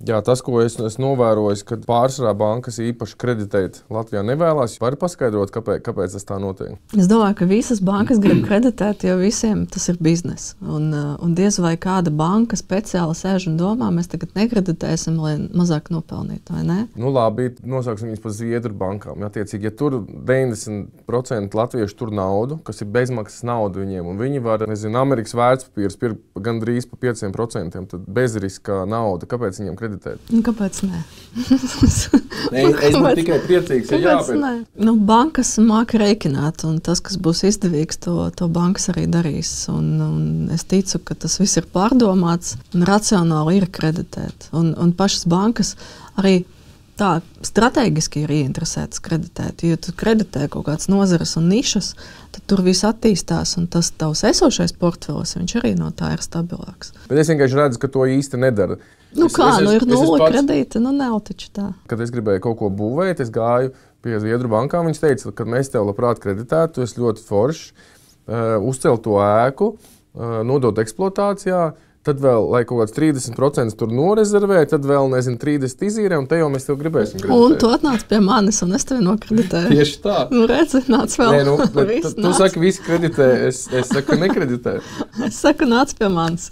Jā, tas, ko es novēroju, ka pārsvarā bankas īpaši kreditēt Latvijā nevēlas. Vari paskaidrot, kāpēc tas tā notiek? Es domāju, ka visas bankas grib kreditēt, jo visiem tas ir bizness. Un diez vai kāda banka speciāli sēž un domā, mēs tagad nekreditēsim, lai mazāk nopelnītu, vai ne? Nu labi, nosauksim viņus par Zviedru bankām. Attiecīgi, ja tur 90% latviešu tur naudu, kas ir bezmaksas nauda viņiem, un viņi var, nezinu, Amerikas vērtspapīrus pirkt gandrīz pa 5%, tad bezriska nauda. Kāpēc viņiem kreditēt? Kāpēc ne? Es būtu tikai priecīgs, ja jāpēc. Bankas māca rēķināt, un tas, kas būs izdevīgs, to bankas arī darīs. Un es ticu, ka tas viss ir pārdomāts un racionāli ir kreditēt. Un pašas bankas arī tā strateģiski ir ieinteresētas kreditēt. Ja tu kreditē kaut kādas nozares un nišas, tad tur viss attīstās, un tas tavs esošais portfelis, viņš arī no tā ir stabilāks. Bet es vienkārši redzu, ka to īsti nedara. Ir nulle kredīta, nav taču tā. Kad es gribēju kaut ko būvēt, es gāju pie Zviedru bankām. Viņš teica, ka mēs tev labprāt kreditētu, tu esi ļoti foršs, uzcelt to ēku, nodot eksploatācijā, tad vēl, lai kaut kāds 30% tur norezervē, tad vēl, 30 izīrē, un te jau mēs tev gribēsim kreditēt. Un tu atnāc pie manis, un es tevi nokreditēju. Tieši tā. Redzi, nāc vēl. Tu saki, visi kreditē, es saku, nekreditē. Es saku, nāc pie manis.